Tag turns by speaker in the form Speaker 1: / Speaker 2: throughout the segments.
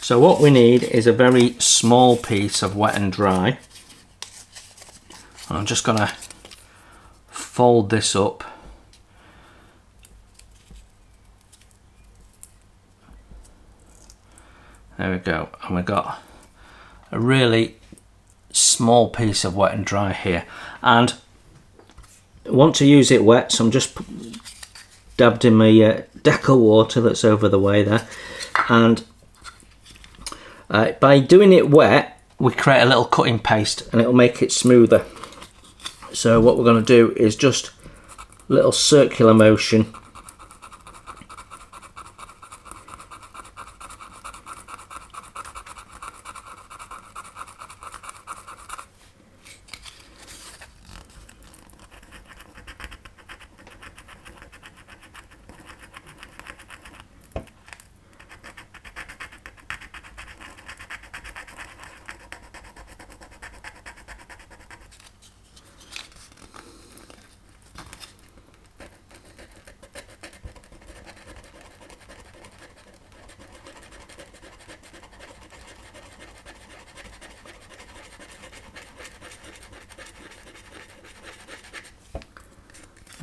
Speaker 1: So what we need is a very small piece of wet and dry. I'm just going to fold this up. There we go, and we've got a really small piece of wet and dry here, and I want to use it wet, so I'm just dabbed in my decal water that's over the way there, and by doing it wet we create a little cutting paste and it'll make it smoother. So what we're going to do is just a little circular motion.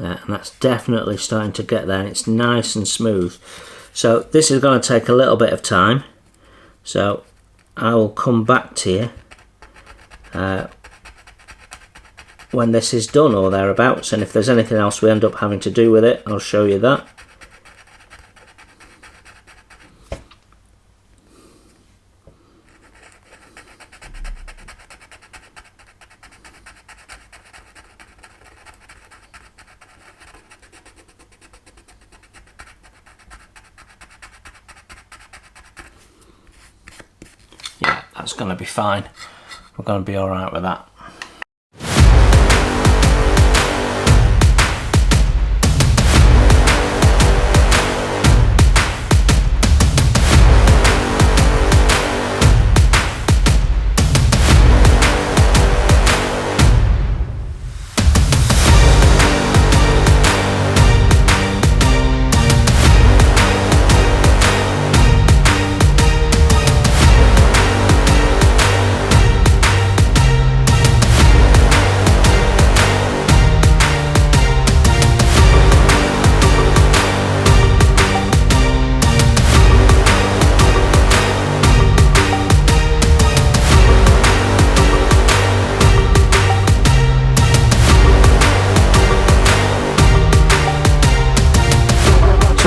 Speaker 1: And that's definitely starting to get there, and it's nice and smooth. So this is going to take a little bit of time, so I will come back to you when this is done or thereabouts, and if there's anything else we end up having to do with it, I'll show you that. Yeah, that's going to be fine. We're going to be all right with that.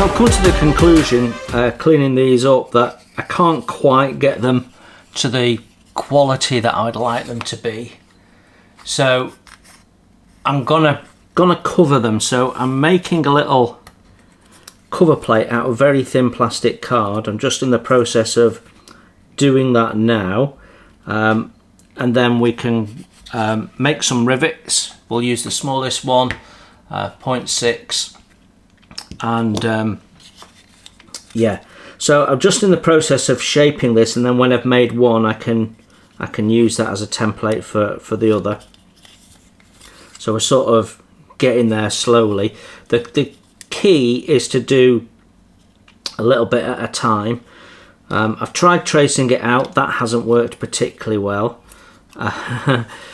Speaker 1: So I've come to the conclusion, cleaning these up, that I can't quite get them to the quality that I'd like them to be. So I'm gonna cover them. So I'm making a little cover plate out of very thin plastic card. I'm just in the process of doing that now, and then we can make some rivets. We'll use the smallest one, 0.6. And yeah, so I'm just in the process of shaping this, and then when I've made one I can use that as a template for the other. So we're sort of getting there slowly. The key is to do a little bit at a time. I've tried tracing it out, that hasn't worked particularly well.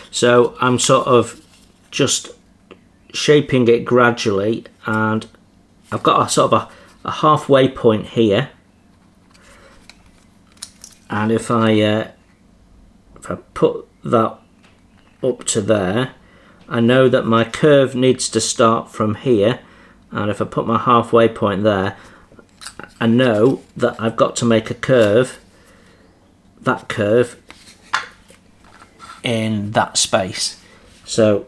Speaker 1: So I'm sort of just shaping it gradually, and I've got a sort of a halfway point here, and if I put that up to there, I know that my curve needs to start from here, and if I put my halfway point there, I know that I've got to make a curve, that curve, in that space. So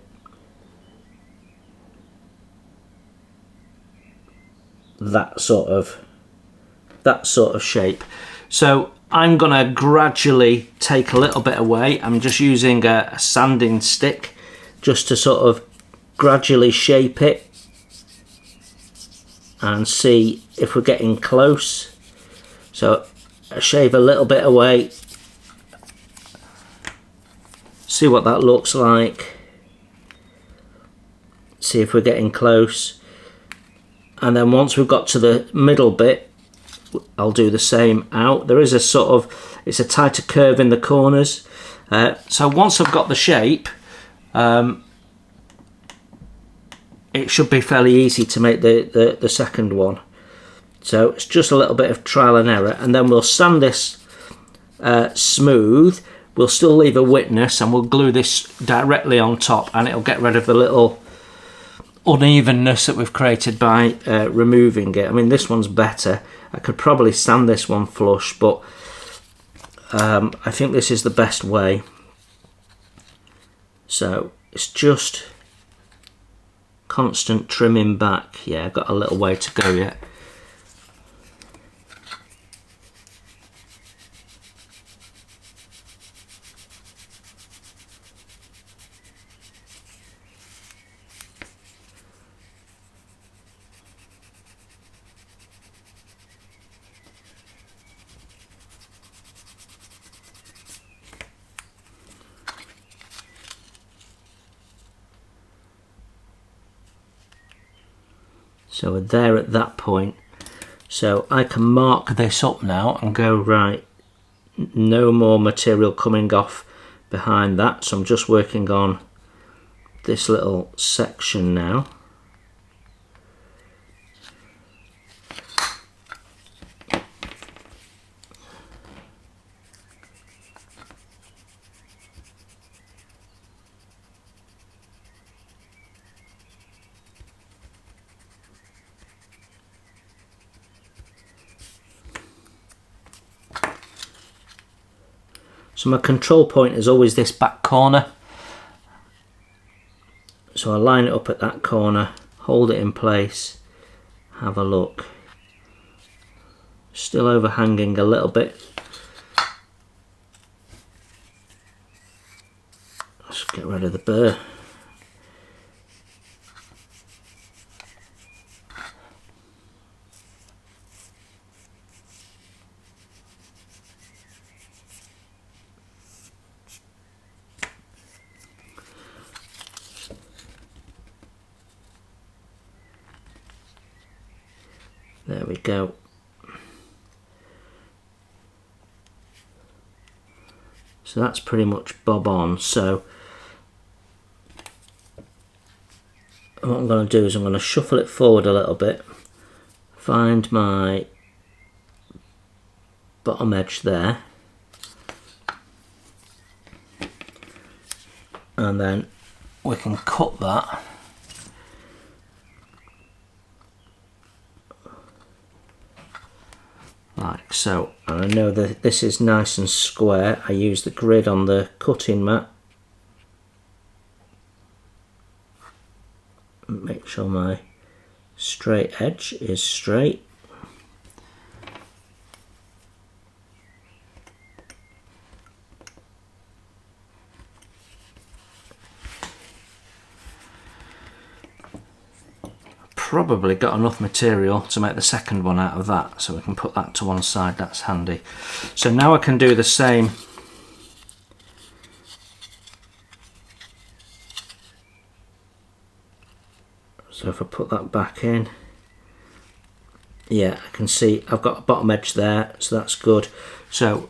Speaker 1: that sort of shape. So I'm gonna gradually take a little bit away. I'm just using a sanding stick just to sort of gradually shape it and see if we're getting close. So I shave a little bit away, see what that looks like, see if we're getting close. And then once we've got to the middle bit, I'll do the same out. There is a sort of, it's a tighter curve in the corners. So once I've got the shape, it should be fairly easy to make the second one. So it's just a little bit of trial and error, and then we'll sand this smooth. We'll still leave a witness, and we'll glue this directly on top, and it'll get rid of the little unevenness that we've created by removing it. I mean, this one's better. I could probably sand this one flush, but I think this is the best way. So it's just constant trimming back. Yeah, I've got a little way to go yet. So we're there at that point. So I can mark this up now and go, right, no more material coming off behind that. So I'm just working on this little section now. So my control point is always this back corner. So I line it up at that corner, hold it in place, have a look. Still overhanging a little bit. Let's get rid of the burr. There we go. So that's pretty much bob on. So what I'm going to do is I'm going to shuffle it forward a little bit, find my bottom edge there, and then we can cut that. Like so. And I know that this is nice and square. I use the grid on the cutting mat. Make sure my straight edge is straight. Probably got enough material to make the second one out of that, so we can put that to one side. That's handy. So now I can do the same. So if I put that back in, yeah, I can see I've got a bottom edge there, so that's good. So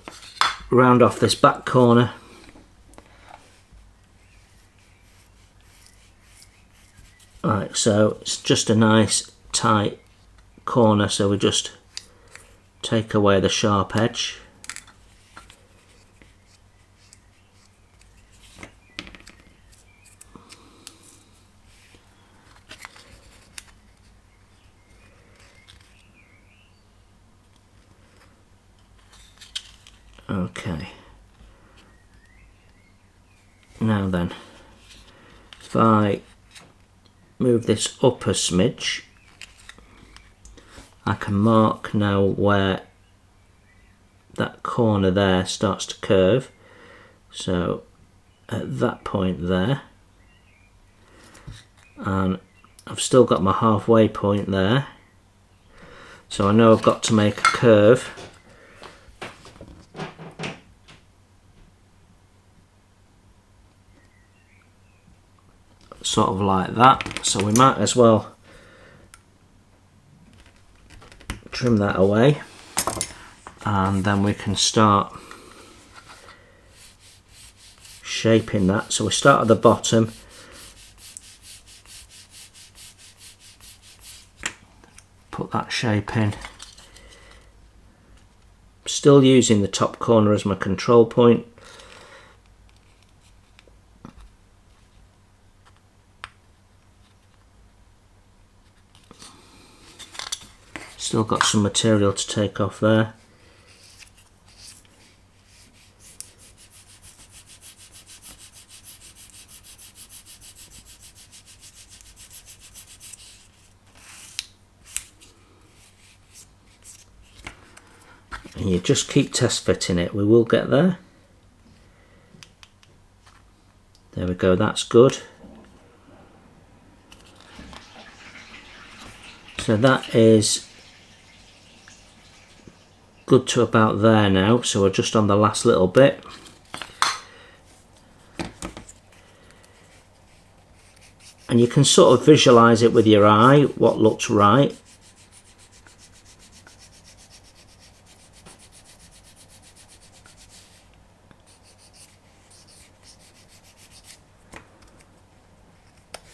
Speaker 1: round off this back corner. Right, so it's just a nice tight corner, so we just take away the sharp edge. Okay. Now then, if I move this up a smidge, I can mark now where that corner there starts to curve. So at that point there, and I've still got my halfway point there, so I know I've got to make a curve. Sort of like that, so we might as well trim that away. and then we can start shaping that. So we start at the bottom, put that shape in, still using the top corner as my control point. Still got some material to take off there. And you just keep test fitting it, we will get there. There we go, that's good. So that is good to about there now, so we're just on the last little bit. And you can sort of visualize it with your eye, what looks right.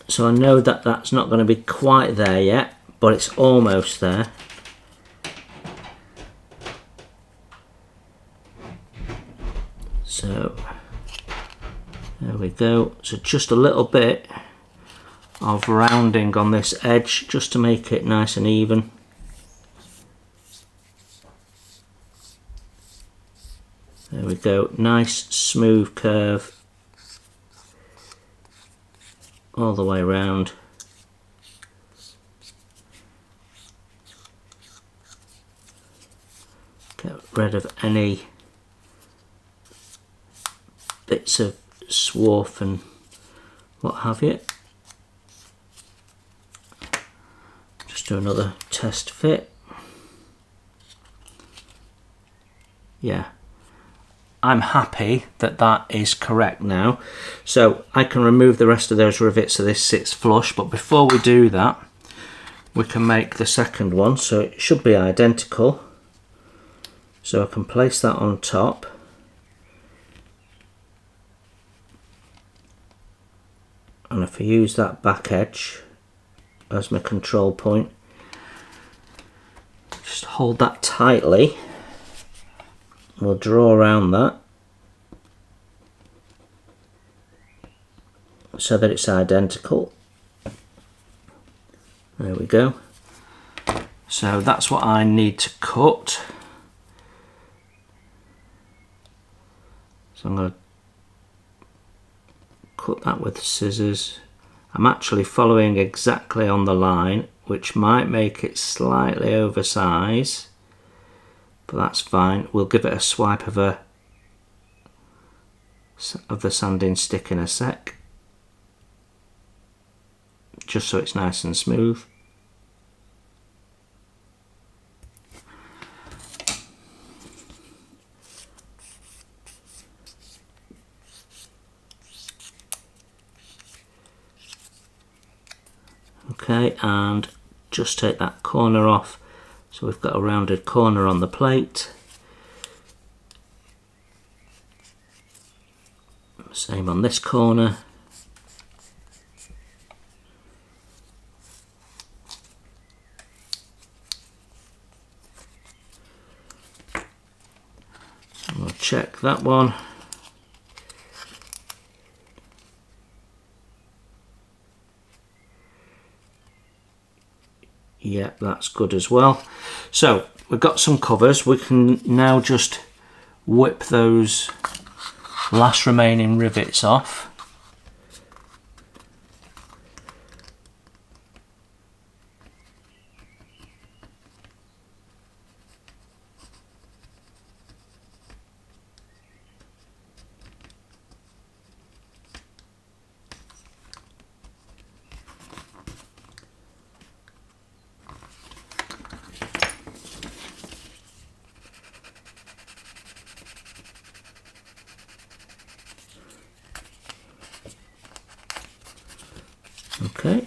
Speaker 1: So I know that that's not going to be quite there yet, but it's almost there. So there we go. So just a little bit of rounding on this edge just to make it nice and even. There we go, nice smooth curve all the way around. Get rid of any bits of swarf and what have you. Just do another test fit. Yeah, I'm happy that that is correct now. So I can remove the rest of those rivets so this sits flush, but before we do that we can make the second one, so it should be identical. So I can place that on top. And if I use that back edge as my control point, just hold that tightly. We'll draw around that so that it's identical. There we go. So that's what I need to cut. So I'm going to cut that with scissors. I'm actually following exactly on the line, which might make it slightly oversized, but that's fine. We'll give it a swipe of the sanding stick in a sec, just so it's nice and smooth. Okay, and just take that corner off, so we've got a rounded corner on the plate. Same on this corner. And we'll check that one. Yeah, that's good as well. So we've got some covers. We can now just whip those last remaining rivets off. Okay.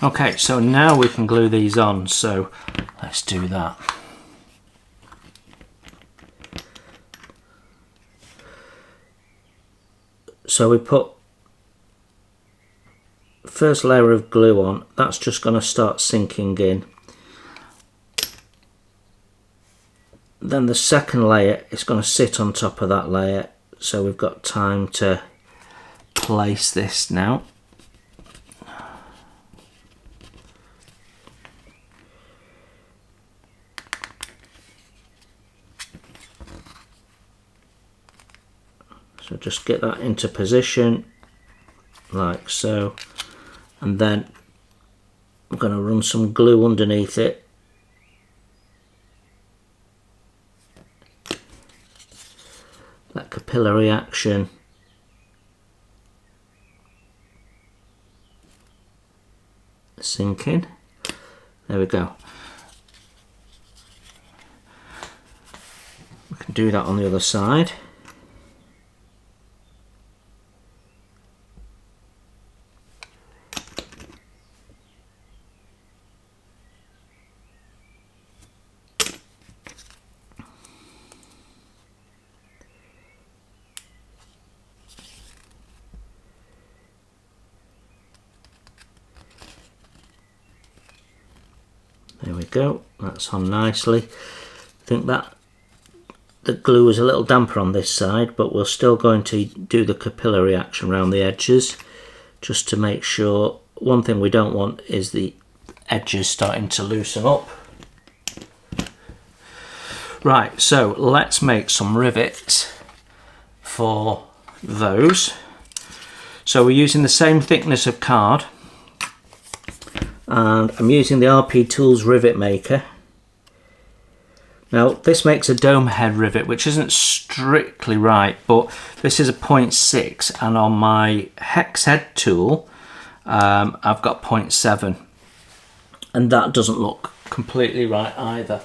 Speaker 1: Okay, so now we can glue these on, so let's do that. So we put first layer of glue on, that's just going to start sinking in. Then the second layer is going to sit on top of that layer, so we've got time to place this now. So just get that into position like so, and then I'm going to run some glue underneath it. That capillary action sinking. There we go. We can do that on the other side. There we go, that's on nicely. I think that the glue is a little damper on this side, but we're still going to do the capillary action around the edges just to make sure. One thing we don't want is the edges starting to loosen up. Right, so let's make some rivets for those. So we're using the same thickness of card, and I'm using the RP Tools rivet maker. Now this makes a dome head rivet, which isn't strictly right, but this is a 0.6, and on my hex head tool I've got 0.7, and that doesn't look completely right either.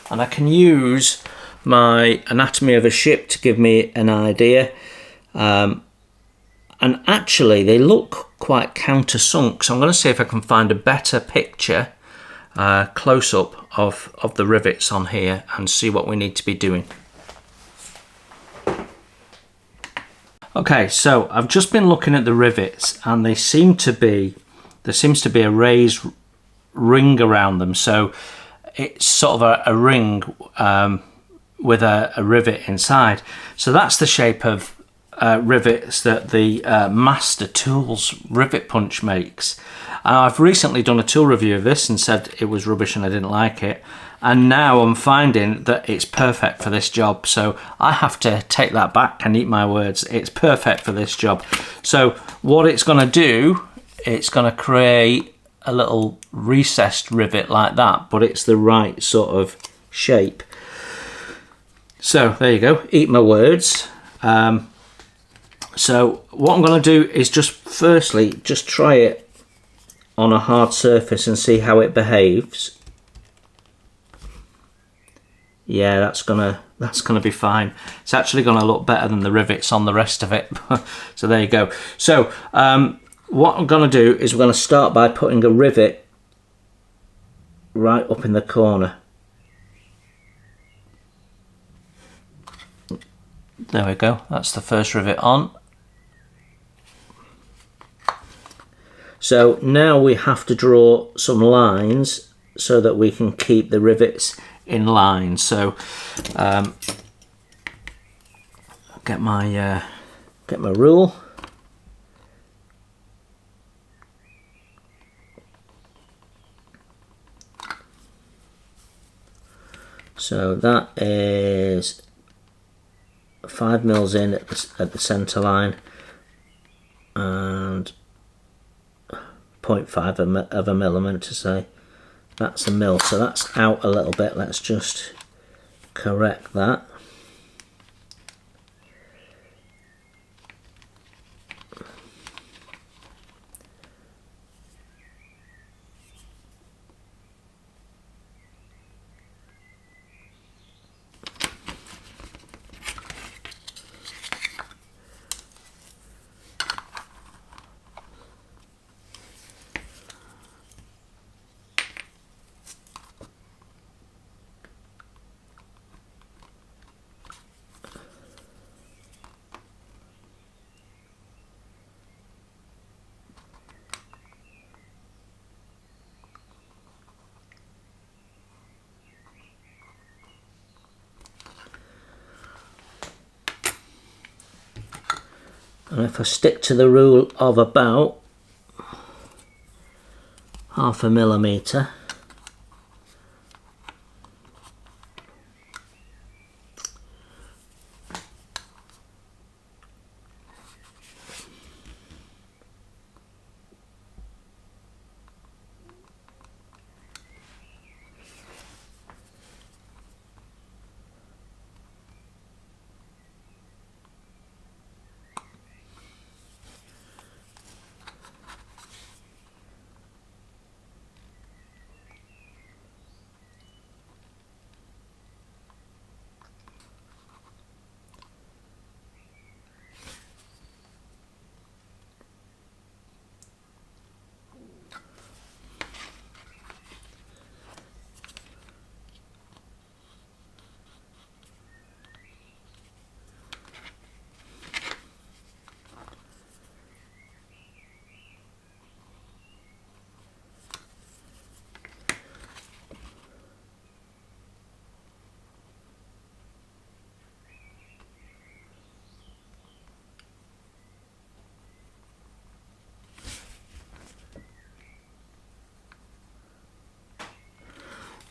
Speaker 1: And I can use my anatomy of a ship to give me an idea. And actually they look quite countersunk, so I'm going to see if I can find a better picture, close-up of the rivets on here, and see what we need to be doing. Okay, so I've just been looking at the rivets, and there seems to be a raised ring around them, so it's sort of a ring with a rivet inside. So that's the shape of rivets that the Master Tools rivet punch makes. I've recently done a tool review of this and said it was rubbish and I didn't like it, and now I'm finding that it's perfect for this job, so I have to take that back and eat my words. It's perfect for this job. So what it's going to do, it's going to create a little recessed rivet like that, but it's the right sort of shape. So there you go, eat my words. So what I'm going to do is just firstly just try it on a hard surface and see how it behaves. Yeah, that's gonna be fine. It's actually gonna look better than the rivets on the rest of it. So there you go. So what I'm gonna do is we're gonna start by putting a rivet right up in the corner. There we go, that's the first rivet on. So now we have to draw some lines so that we can keep the rivets in line. So get my rule. So that is 5 mils in at the centre line and 0.5 of a millimetre, say. That's a mil, so that's out a little bit. Let's just correct that. And if I stick to the rule of about 0.5 millimetre,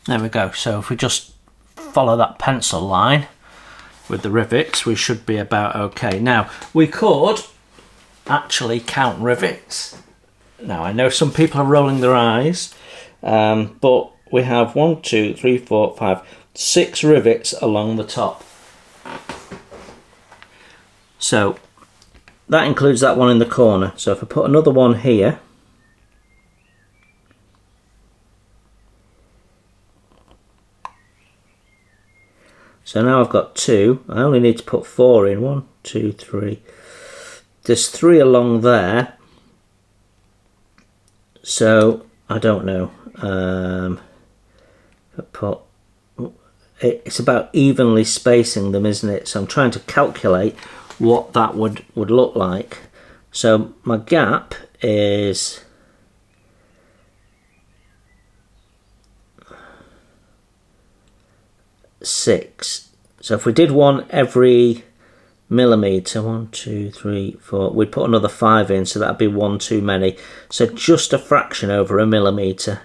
Speaker 1: there we go. So if we just follow that pencil line with the rivets, we should be about okay. Now, we could actually count rivets. Now, I know some people are rolling their eyes, but we have 1, 2, 3, 4, 5, 6 rivets along the top. So that includes that one in the corner. So if I put another one here, so now I've got 2. I only need to put 4 in. 1, 2, 3. There's 3 along there. So I don't know. I put, it's about evenly spacing them, isn't it? So I'm trying to calculate what that would look like. So my gap is 6. So if we did one every millimetre, 1, 2, 3, 4, we'd put another 5 in, so that'd be 1 too many. So just a fraction over a millimetre.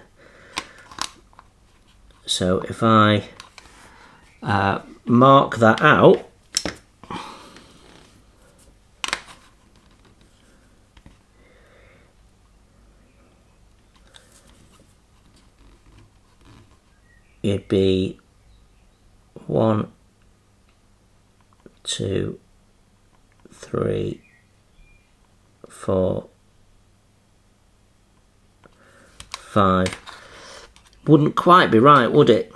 Speaker 1: So if I mark that out, it'd be 1, 2, 3, 4, 5. Wouldn't quite be right, would it?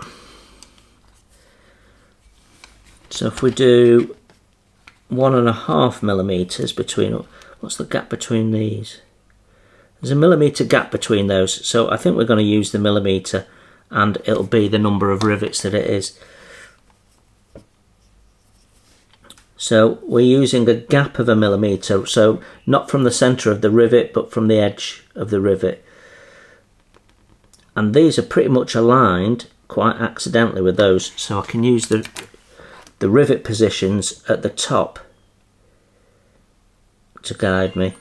Speaker 1: So if we do 1.5 millimetres between, what's the gap between these? There's a millimetre gap between those, so I think we're going to use the millimetre and it'll be the number of rivets that it is. So we're using a gap of a millimetre, so not from the centre of the rivet but from the edge of the rivet. And these are pretty much aligned quite accidentally with those, so I can use the rivet positions at the top to guide me.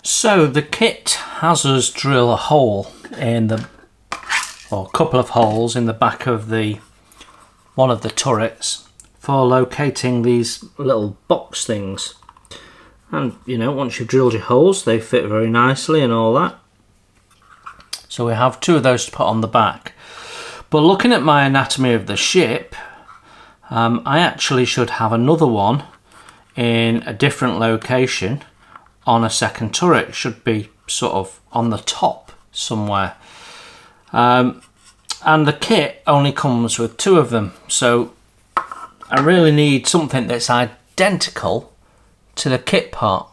Speaker 1: So the kit has us drill a hole in the, or a couple of holes in the back of the one of the turrets for locating these little box things. And you know, once you've drilled your holes, they fit very nicely and all that. So we have 2 of those to put on the back. But looking at my anatomy of the ship, I actually should have another one in a different location on a second turret. It should be sort of on the top somewhere. And the kit only comes with 2 of them, so I really need something that's identical to the kit part.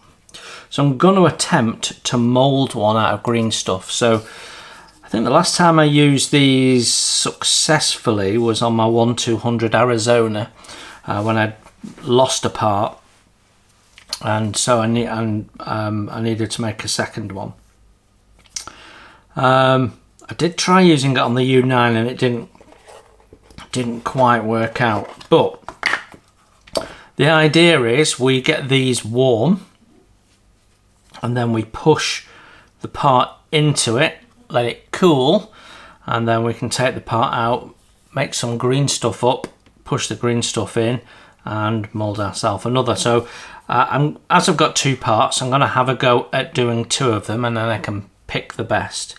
Speaker 1: So I'm going to attempt to mould one out of green stuff. So I think the last time I used these successfully was on my 1-200 Arizona when I lost a part, and so I needed to make a second one. I did try using it on the U9 and it didn't quite work out, but the idea is we get these warm and then we push the part into it, let it cool, and then we can take the part out, make some green stuff up, push the green stuff in and mould ourselves another. So as I've got 2 parts, I'm going to have a go at doing 2 of them and then I can pick the best.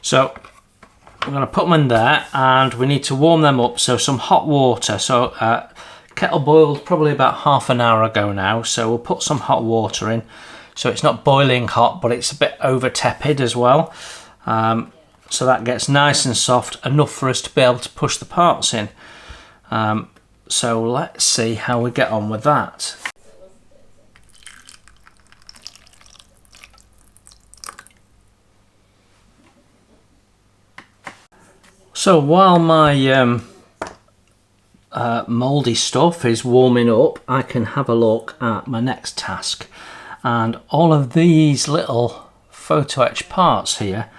Speaker 1: So I'm going to put them in there and we need to warm them up. So some hot water. So kettle boiled probably about half an hour ago now, so we'll put some hot water in. So it's not boiling hot, but it's a bit over tepid as well. So that gets nice and soft, enough for us to be able to push the parts in. So let's see how we get on with that. So while my mouldy stuff is warming up, I can have a look at my next task. And all of these little photo etch parts here,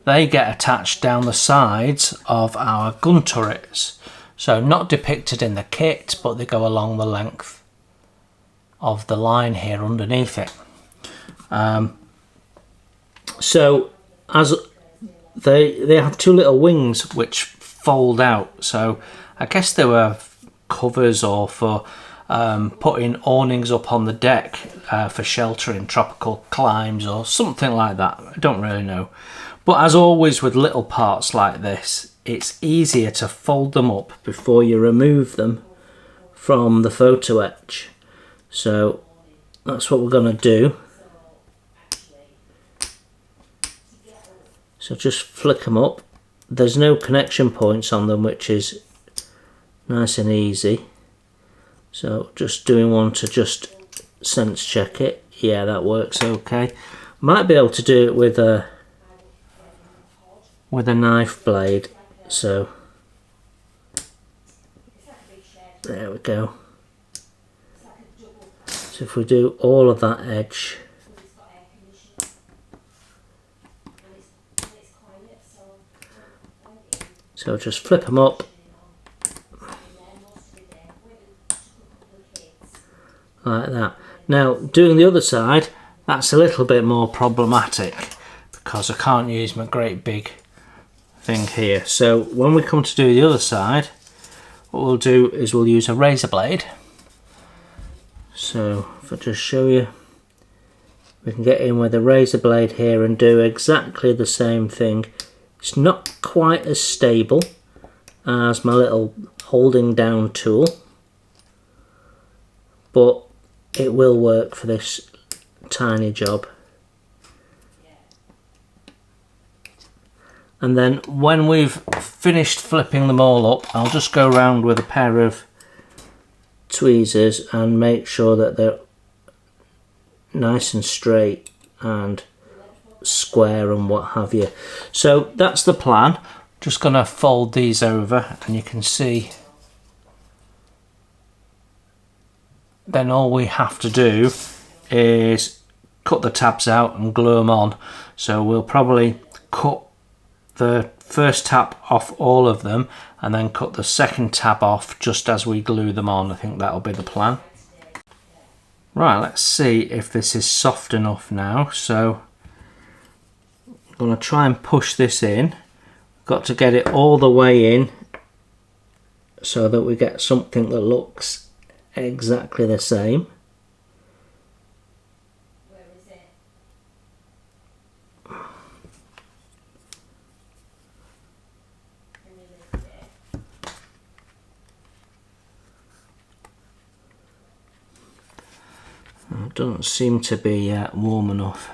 Speaker 1: they get attached down the sides of our gun turrets. So not depicted in the kit, but they go along the length of the line here underneath it. So as they have 2 little wings which fold out. So I guess they were covers or for putting awnings up on the deck for sheltering tropical climes or something like that. I don't really know. But as always with little parts like this, it's easier to fold them up before you remove them from the photo etch. So that's what we're going to do. So just flick them up. There's no connection points on them, which is nice and easy. So just doing one to just sense check it. Yeah, that works okay. Might be able to do it with a knife blade. So there we go. So if we do all of that edge, so just flip them up like that. Now doing the other side, that's a little bit more problematic because I can't use my great big thing here. So when we come to do the other side, what we'll do is we'll use a razor blade. So if I just show you, we can get in with a razor blade here and do exactly the same thing. It's not quite as stable as my little holding down tool, but it will work for this tiny job. And then when we've finished flipping them all up, I'll just go around with a pair of tweezers and make sure that they're nice and straight and square and what have you. So that's the plan. Just gonna fold these over and you can see then all we have to do is cut the tabs out and glue them on. So we'll probably cut the first tab off all of them and then cut the second tab off just as we glue them on. I think that'll be the plan. Right, let's see if this is soft enough now. So I'm going to try and push this in. Got to get it all the way in so that we get something that looks exactly the same.
Speaker 2: Where is it? Can you lift it?
Speaker 1: It doesn't seem to be warm enough.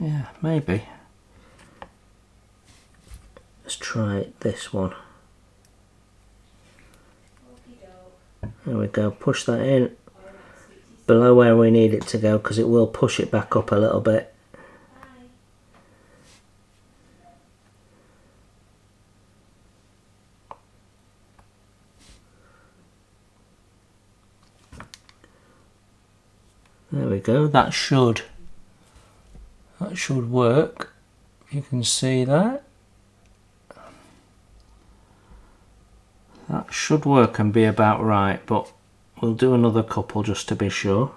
Speaker 1: Yeah, maybe. Let's try this one. There we go, push that in. below where we need it to go, because it will push it back up a little bit. There we go, that should work. You can see that. That should work and be about right, but we'll do another couple just to be sure.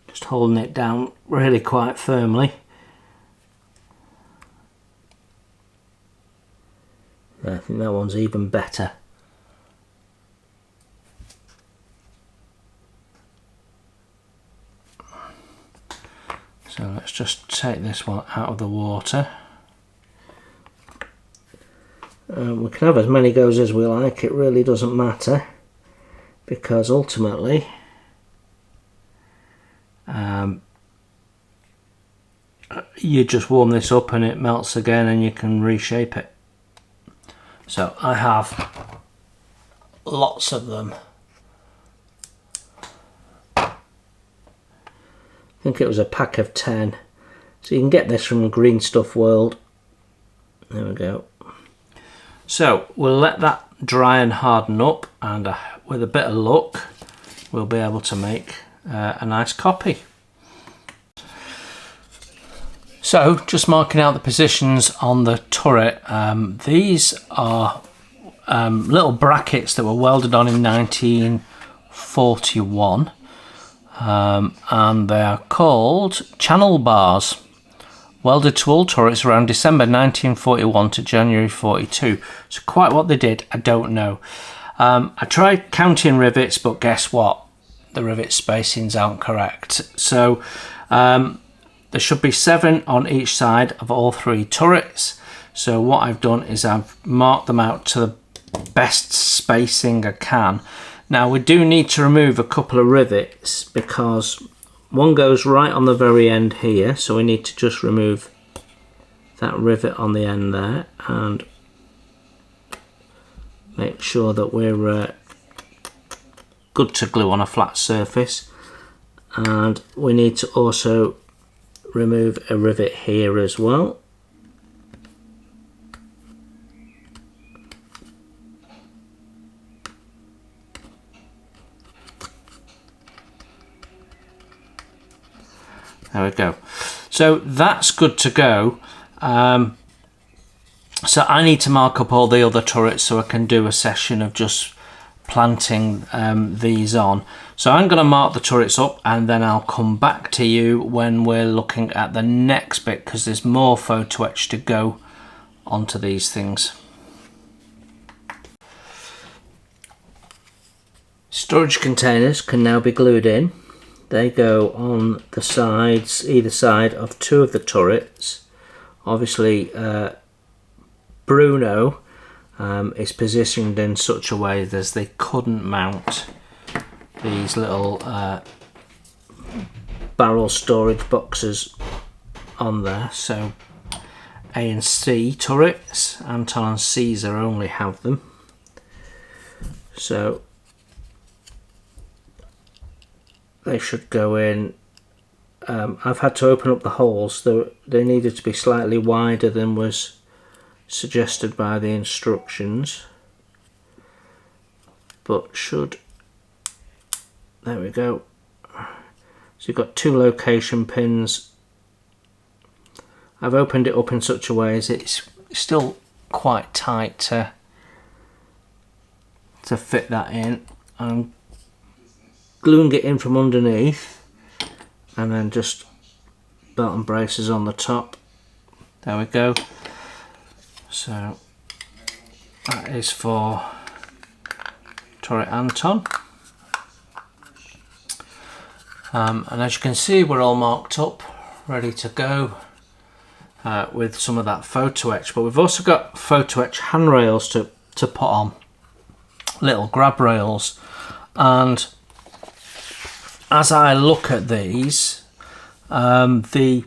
Speaker 1: Just holding it down really quite firmly. I think that one's even better. So let's just take this one out of the water. We can have as many goes as we like, it really doesn't matter, because ultimately you just warm this up and it melts again and you can reshape it. So I have lots of them. I think it was a pack of 10. So you can get this from Green Stuff World. There we go. So we'll let that dry and harden up, and with a bit of luck we'll be able to make a nice copy. So just marking out the positions on the turret. These are little brackets that were welded on in 1941. And they are called channel bars, welded to all turrets around December 1941 to January 42. So quite what they did, I don't know. I tried counting rivets, but guess what? The rivet spacings aren't correct. So there should be 7 on each side of all 3 turrets. So what I've done is I've marked them out to the best spacing I can. Now we do need to remove a couple of rivets, because one goes right on the very end here, so we need to just remove that rivet on the end there and make sure that we're good to glue on a flat surface. And we need to also remove a rivet here as well. There we go. So that's good to go. So I need to mark up all the other turrets so I can do a session of just planting these on. So I'm going to mark the turrets up, and then I'll come back to you when we're looking at the next bit, because there's more photo etch to go onto these things. Storage containers can now be glued in. They go on the sides, either side of 2 of the turrets. Obviously Bruno is positioned in such a way that they couldn't mount these little barrel storage boxes on there. So A and C turrets, Anton and Caesar only have them. So they should go in. I've had to open up the holes. They needed to be slightly wider than was suggested by the instructions, but should, there we go. So you've got 2 location pins. I've opened it up in such a way as it's still quite tight to fit that in. I'm gluing it in from underneath, and then just belt and braces on the top. There we go. So that is for turret Anton. And as you can see, we're all marked up, ready to go with some of that photo etch. But we've also got photo etch handrails to put on, little grab rails. And as I look at these, the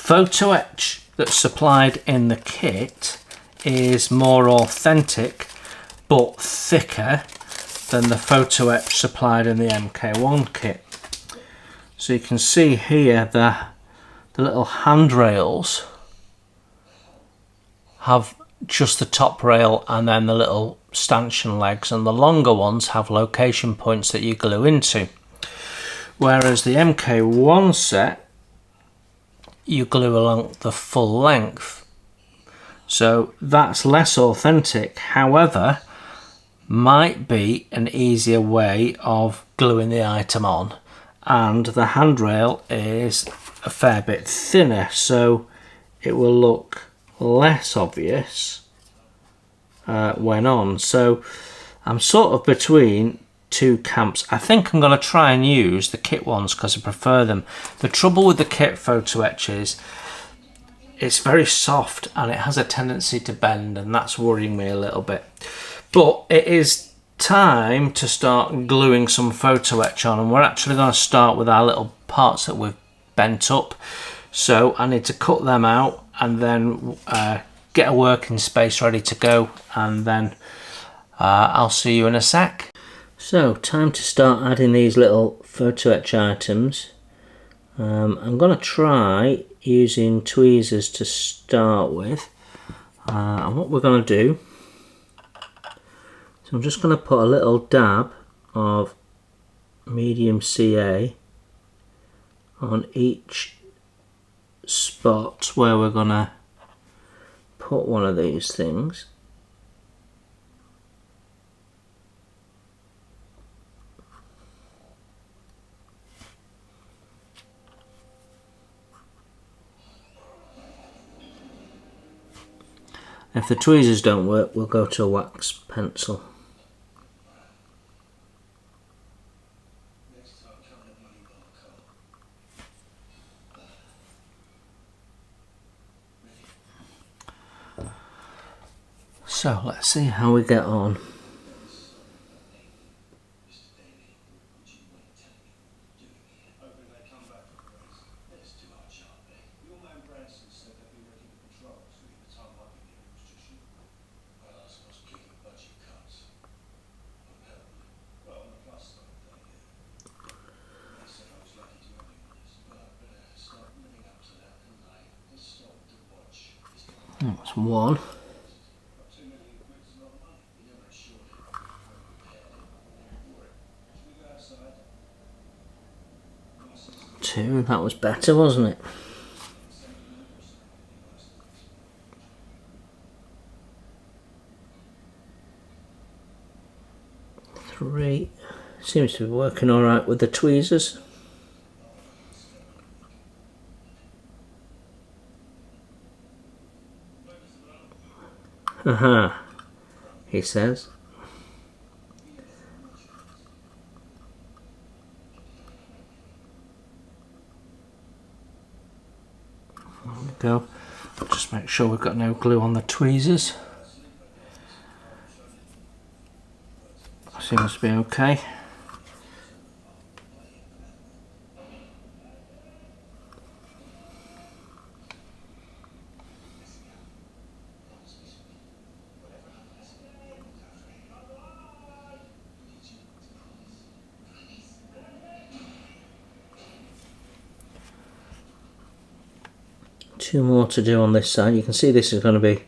Speaker 1: photo etch that's supplied in the kit is more authentic but thicker than the photo etch supplied in the MK1 kit. So you can see here the little handrails have just the top rail and then the little stanchion legs, and the longer ones have location points that you glue into. Whereas the MK1 set, you glue along the full length. So that's less authentic, however, might be an easier way of gluing the item on. And the handrail is a fair bit thinner, so it will look less obvious when on. So I'm sort of between two camps. I think I'm going to try and use the kit ones because I prefer them. The trouble with the kit photo etch is it's very soft and it has a tendency to bend, and that's worrying me a little bit. But it is time to start gluing some photo etch on, and we're actually going to start with our little parts that we've bent up. So I need to cut them out and then get a working space ready to go, and then I'll see you in a sec. So time to start adding these little photo etch items. I'm going to try using tweezers to start with, and what we're going to do, so I'm just going to put a little dab of medium CA on each spot where we're going to put one of these things. If the tweezers don't work, we'll go to a wax pencil. So let's see how we get on. That's one. Two, that was better, wasn't it? Three, seems to be working all right with the tweezers. Aha, he says. There we go. Just make sure we've got no glue on the tweezers. Seems to be okay. Two more to do on this side. You can see this is going to be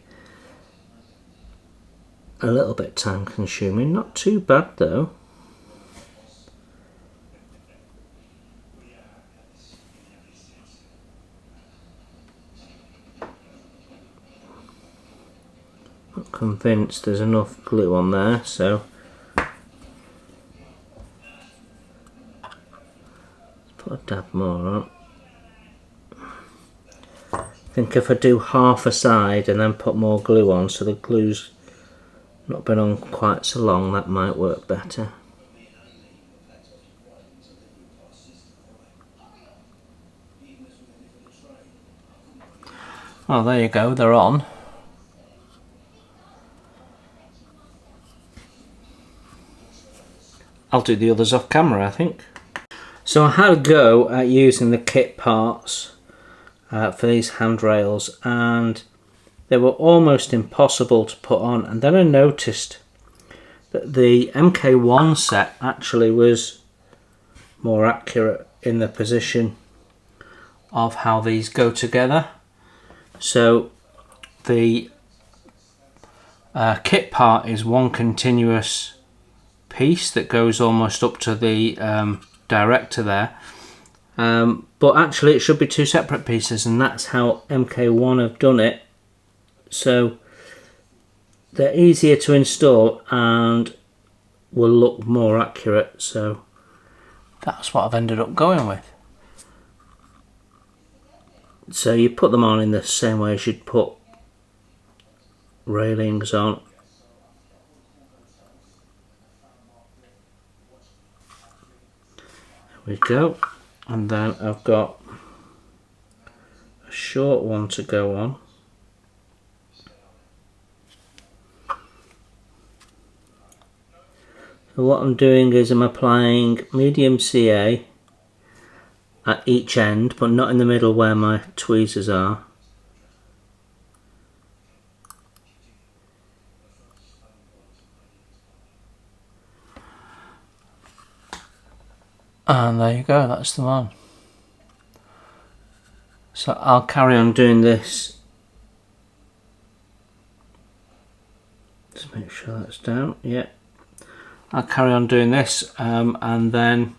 Speaker 1: a little bit time consuming, not too bad though. Not convinced there's enough glue on there, so let's put a dab more on. I think if I do half a side and then put more glue on so the glue's not been on quite so long, that might work better. Oh, there you go, they're on. I'll do the others off camera, I think. So I had a go at using the kit parts for these handrails, and they were almost impossible to put on. And then I noticed that the MK1 set actually was more accurate in the position of how these go together. So the kit part is one continuous piece that goes almost up to the director there, but actually it should be two separate pieces, and that's how MK1 have done it. So they're easier to install and will look more accurate, so that's what I've ended up going with. So you put them on in the same way as you'd put railings on. There we go. And then I've got a short one to go on. So what I'm doing is I'm applying medium CA at each end, but not in the middle where my tweezers are. And there you go, that's the one. So I'll carry on doing this. Just make sure that's down, yeah. I'll carry on doing this, and then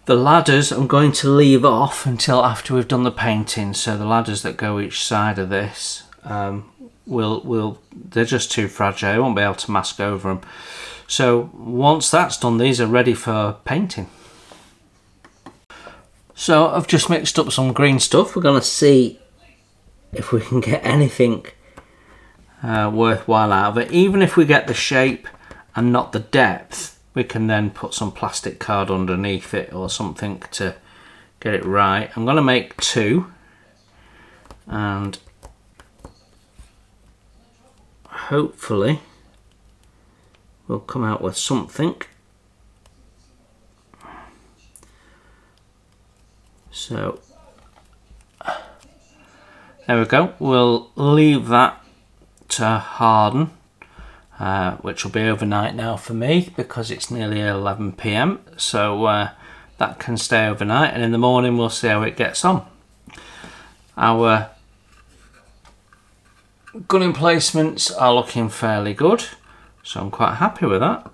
Speaker 1: the ladders I'm going to leave off until after we've done the painting. So the ladders that go each side of this, they're just too fragile, I won't be able to mask over them. So once that's done, these are ready for painting. So I've just mixed up some green stuff. We're going to see if we can get anything worthwhile out of it. Even if we get the shape and not the depth, we can then put some plastic card underneath it or something to get it right. I'm going to make two, and hopefully we'll come out with something. So there we go. We'll leave that to harden, which will be overnight now for me because it's nearly 11 PM. So that can stay overnight, and in the morning we'll see how it gets on. Our gun emplacements are looking fairly good, so I'm quite happy with that.